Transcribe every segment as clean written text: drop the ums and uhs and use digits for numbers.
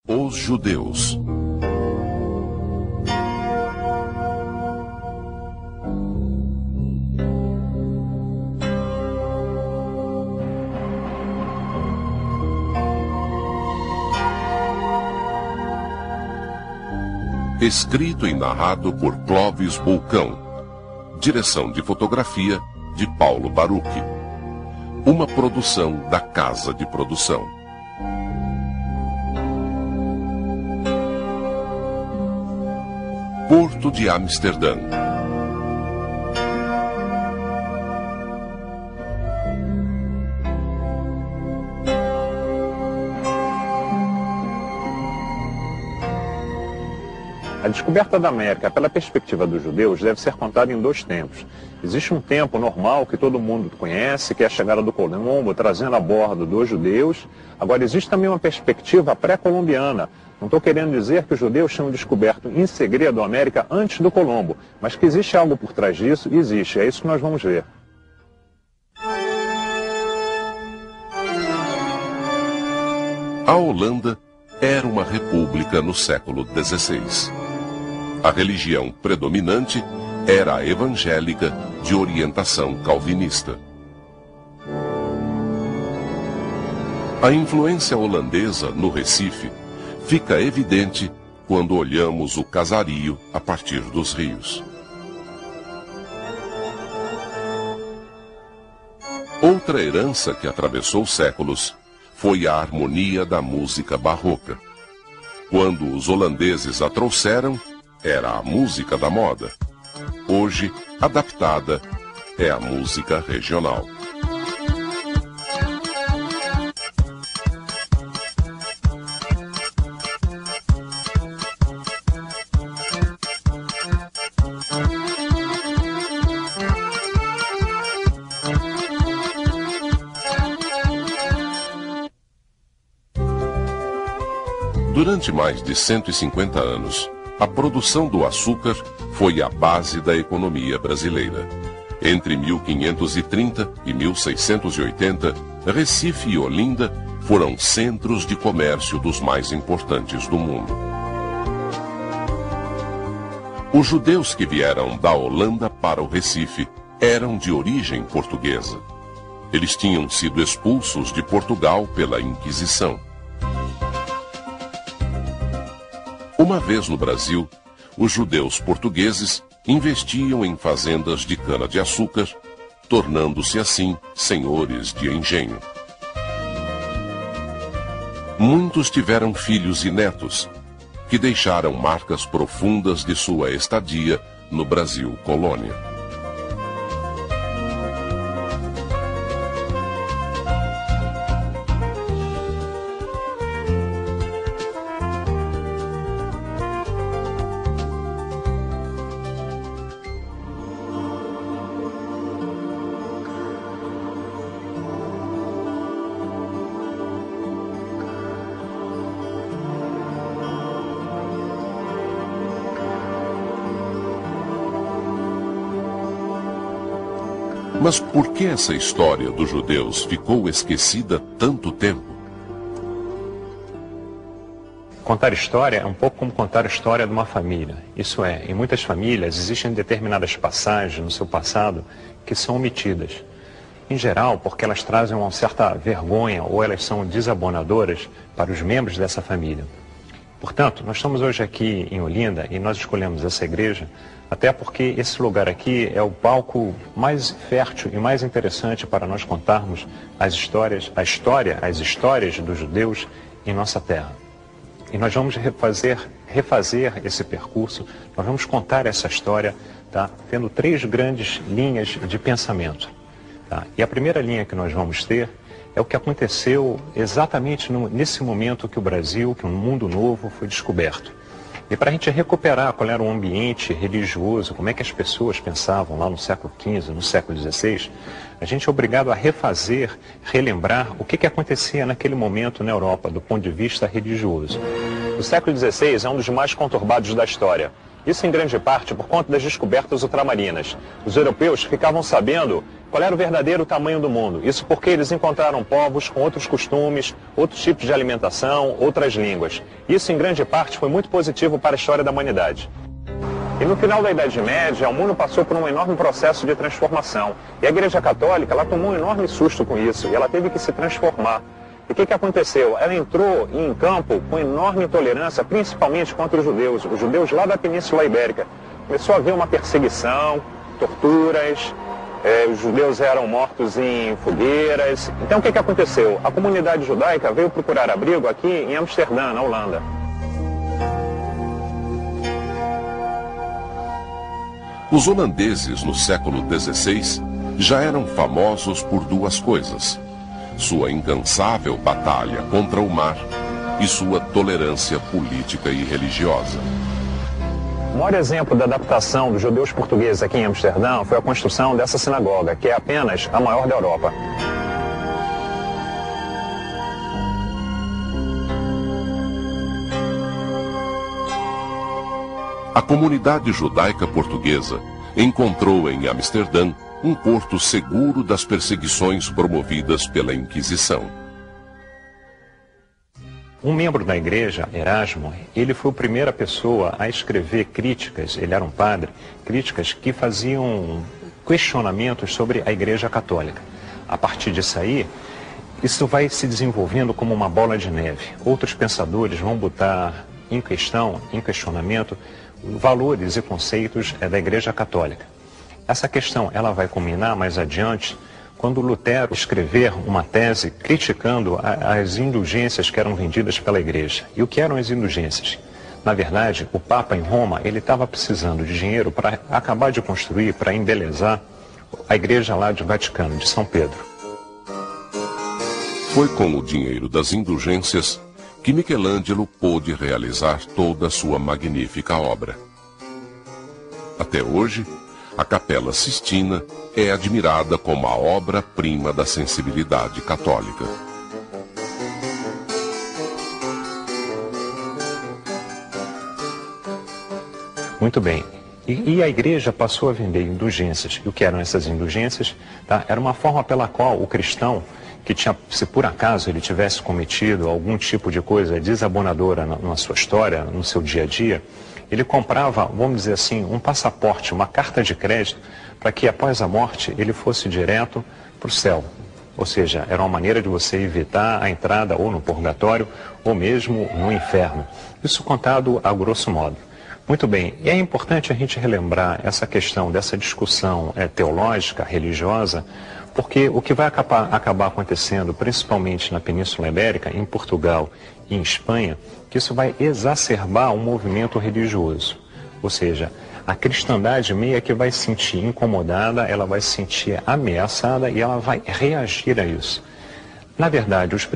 Os judeus. Escrito e narrado por Clóvis Bulcão. Direção de fotografia de Paulo Baruch. Uma produção da Casa de Produção. Porto de Amsterdã. A descoberta da América pela perspectiva dos judeus deve ser contada em dois tempos. Existe um tempo normal que todo mundo conhece, que é a chegada do Colombo, trazendo a bordo dos judeus. Agora, existe também uma perspectiva pré-colombiana. Não estou querendo dizer que os judeus tinham descoberto em segredo a América antes do Colombo, mas que existe algo por trás disso, existe. É isso que nós vamos ver. A Holanda era uma república no século XVI. A religião predominante era a evangélica de orientação calvinista. A influência holandesa no Recife fica evidente quando olhamos o casario a partir dos rios. Outra herança que atravessou séculos foi a harmonia da música barroca. Quando os holandeses a trouxeram, era a música da moda. Hoje, adaptada, é a música regional. Durante mais de 150 anos, a produção do açúcar foi a base da economia brasileira. Entre 1530 e 1680, Recife e Olinda foram centros de comércio dos mais importantes do mundo. Os judeus que vieram da Holanda para o Recife eram de origem portuguesa. Eles tinham sido expulsos de Portugal pela Inquisição. Uma vez no Brasil, os judeus portugueses investiam em fazendas de cana-de-açúcar, tornando-se assim senhores de engenho. Muitos tiveram filhos e netos, que deixaram marcas profundas de sua estadia no Brasil colônia. Mas por que essa história dos judeus ficou esquecida tanto tempo? Contar história é um pouco como contar a história de uma família. Isso é, em muitas famílias existem determinadas passagens no seu passado que são omitidas. Em geral, porque elas trazem uma certa vergonha ou elas são desabonadoras para os membros dessa família. Portanto, nós estamos hoje aqui em Olinda e nós escolhemos essa igreja até porque esse lugar aqui é o palco mais fértil e mais interessante para nós contarmos as histórias dos judeus em nossa terra. E nós vamos refazer esse percurso, nós vamos contar essa história, tá? Tendo três grandes linhas de pensamento. Tá? E a primeira linha que nós vamos ter é o que aconteceu exatamente nesse momento que o Brasil, que um mundo novo foi descoberto. E para a gente recuperar qual era o ambiente religioso, como é que as pessoas pensavam lá no século XV, no século XVI, a gente é obrigado a relembrar o que acontecia naquele momento na Europa, do ponto de vista religioso. O século XVI é um dos mais conturbados da história. Isso em grande parte por conta das descobertas ultramarinas. Os europeus ficavam sabendo qual era o verdadeiro tamanho do mundo. Isso porque eles encontraram povos com outros costumes, outros tipos de alimentação, outras línguas. Isso em grande parte foi muito positivo para a história da humanidade. E no final da Idade Média, o mundo passou por um enorme processo de transformação. E a Igreja Católica, ela tomou um enorme susto com isso, e ela teve que se transformar. E o que aconteceu? Ela entrou em campo com enorme intolerância, principalmente contra os judeus lá da Península Ibérica. Começou a haver uma perseguição, torturas, os judeus eram mortos em fogueiras. Então o que aconteceu? A comunidade judaica veio procurar abrigo aqui em Amsterdã, na Holanda. Os holandeses, no século XVI, já eram famosos por duas coisas: sua incansável batalha contra o mar e sua tolerância política e religiosa. O maior exemplo da adaptação dos judeus portugueses aqui em Amsterdã foi a construção dessa sinagoga, que é apenas a maior da Europa. A comunidade judaica portuguesa encontrou em Amsterdã um porto seguro das perseguições promovidas pela Inquisição. Um membro da igreja, Erasmo, ele foi a primeira pessoa a escrever críticas, ele era um padre, críticas que faziam questionamentos sobre a Igreja Católica. A partir disso aí, isso vai se desenvolvendo como uma bola de neve. Outros pensadores vão botar em questionamento, valores e conceitos da Igreja Católica. Essa questão ela vai culminar mais adiante quando Lutero escrever uma tese criticando as indulgências que eram vendidas pela Igreja. E o que eram as indulgências? Na verdade, o Papa em Roma ele estava precisando de dinheiro para acabar de construir, para embelezar a Igreja lá de Vaticano, de São Pedro. Foi com o dinheiro das indulgências que Michelangelo pôde realizar toda a sua magnífica obra. Até hoje, a Capela Sistina é admirada como a obra-prima da sensibilidade católica. Muito bem. E a igreja passou a vender indulgências. E o que eram essas indulgências? Tá? Era uma forma pela qual o cristão, que tinha, se por acaso ele tivesse cometido algum tipo de coisa desabonadora na sua história, no seu dia a dia, ele comprava, vamos dizer assim, um passaporte, uma carta de crédito, para que após a morte ele fosse direto para o céu. Ou seja, era uma maneira de você evitar a entrada ou no purgatório ou mesmo no inferno. Isso contado a grosso modo. Muito bem, e é importante a gente relembrar essa questão dessa discussão teológica, religiosa, porque o que vai acabar acontecendo, principalmente na Península Ibérica, em Portugal e em Espanha, que isso vai exacerbar um movimento religioso. Ou seja, a cristandade meio que vai se sentir incomodada, ela vai se sentir ameaçada e ela vai reagir a isso. Na verdade, as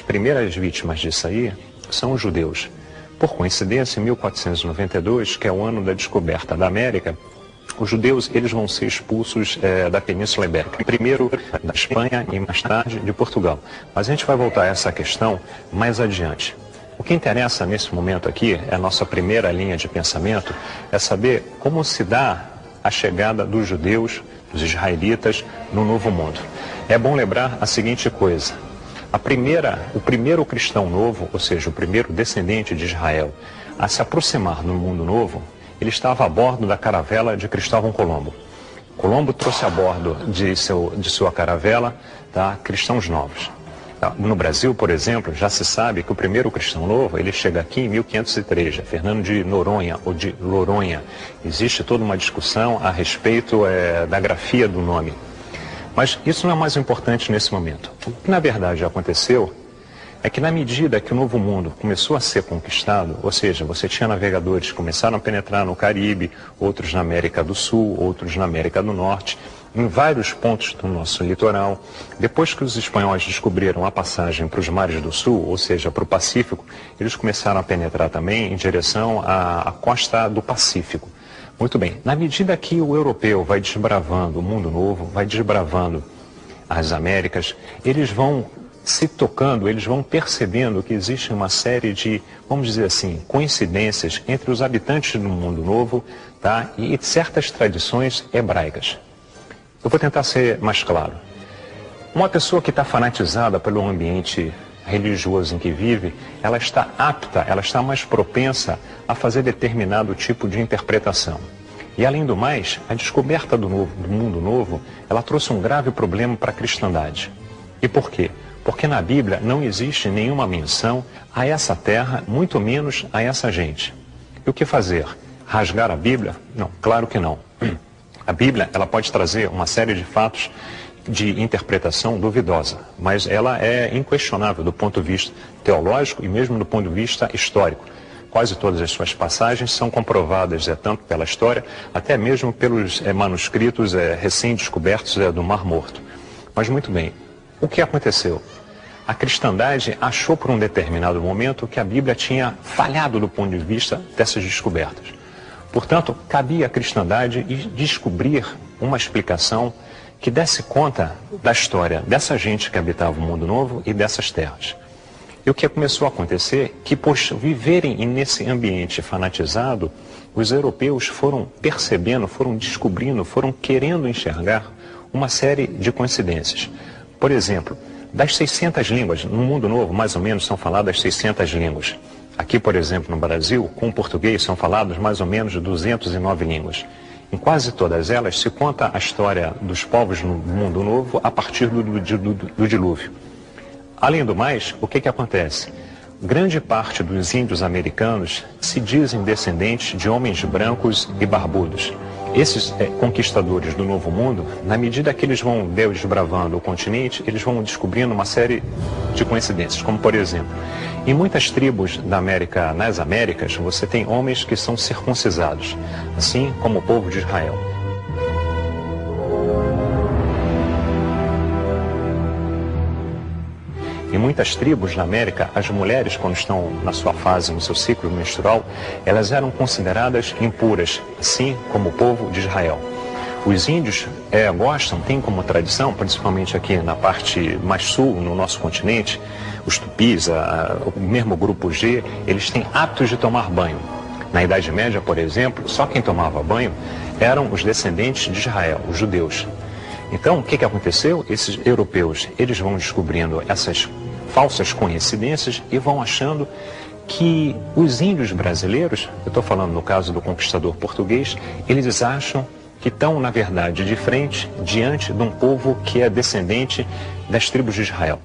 primeiras vítimas disso aí são os judeus. Por coincidência, em 1492, que é o ano da descoberta da América, os judeus eles vão ser expulsos da Península Ibérica. Primeiro da Espanha e mais tarde de Portugal. Mas a gente vai voltar a essa questão mais adiante. O que interessa nesse momento aqui, é a nossa primeira linha de pensamento, é saber como se dá a chegada dos judeus, dos israelitas, no Novo Mundo. É bom lembrar a seguinte coisa. O primeiro cristão novo, ou seja, o primeiro descendente de Israel, a se aproximar do mundo novo, ele estava a bordo da caravela de Cristóvão Colombo. Colombo trouxe a bordo de sua caravela cristãos novos. No Brasil, por exemplo, já se sabe que o primeiro cristão novo, ele chega aqui em 1503, Fernando de Noronha ou de Loronha. Existe toda uma discussão a respeito da grafia do nome. Mas isso não é mais importante nesse momento. O que na verdade aconteceu é que na medida que o Novo Mundo começou a ser conquistado, ou seja, você tinha navegadores que começaram a penetrar no Caribe, outros na América do Sul, outros na América do Norte, em vários pontos do nosso litoral. Depois que os espanhóis descobriram a passagem para os mares do Sul, ou seja, para o Pacífico, eles começaram a penetrar também em direção à costa do Pacífico. Muito bem, na medida que o europeu vai desbravando o mundo novo, vai desbravando as Américas, eles vão se tocando, eles vão percebendo que existe uma série de, vamos dizer assim, coincidências entre os habitantes do mundo novo, tá? E certas tradições hebraicas. Eu vou tentar ser mais claro. Uma pessoa que está fanatizada pelo ambiente religioso em que vive, ela está apta, ela está mais propensa a fazer determinado tipo de interpretação. E além do mais, a descoberta do mundo novo, ela trouxe um grave problema para a cristandade. E por quê? Porque na Bíblia não existe nenhuma menção a essa terra, muito menos a essa gente. E o que fazer? Rasgar a Bíblia? Não, claro que não. A Bíblia, ela pode trazer uma série de fatos de interpretação duvidosa, mas ela é inquestionável do ponto de vista teológico e mesmo do ponto de vista histórico. Quase todas as suas passagens são comprovadas tanto pela história, até mesmo pelos manuscritos recém-descobertos do Mar Morto. Mas muito bem, o que aconteceu? A cristandade achou por um determinado momento que a Bíblia tinha falhado do ponto de vista dessas descobertas. Portanto, cabia à cristandade descobrir uma explicação que desse conta da história dessa gente que habitava o mundo novo e dessas terras. E o que começou a acontecer, que por viverem nesse ambiente fanatizado, os europeus foram percebendo, foram descobrindo, foram querendo enxergar uma série de coincidências. Por exemplo, das 600 línguas, no mundo novo, mais ou menos, são faladas 600 línguas. Aqui, por exemplo, no Brasil, com o português, são faladas mais ou menos 209 línguas. Em quase todas elas se conta a história dos povos no mundo novo a partir do dilúvio. Além do mais, o que acontece? Grande parte dos índios americanos se dizem descendentes de homens brancos e barbudos. Esses conquistadores do Novo Mundo, na medida que eles vão desbravando o continente, eles vão descobrindo uma série de coincidências, como por exemplo, em muitas tribos nas Américas, você tem homens que são circuncisados, assim como o povo de Israel. Em muitas tribos na América, as mulheres, quando estão na sua fase, no seu ciclo menstrual, elas eram consideradas impuras, assim como o povo de Israel. Os índios gostam, têm como tradição, principalmente aqui na parte mais sul, no nosso continente, os tupis, o mesmo grupo G, eles têm hábitos de tomar banho. Na Idade Média, por exemplo, só quem tomava banho eram os descendentes de Israel, os judeus. Então, o que aconteceu? Esses europeus, eles vão descobrindo essas falsas coincidências e vão achando que os índios brasileiros, eu estou falando no caso do conquistador português, eles acham que estão, na verdade, de frente, diante de um povo que é descendente das tribos de Israel.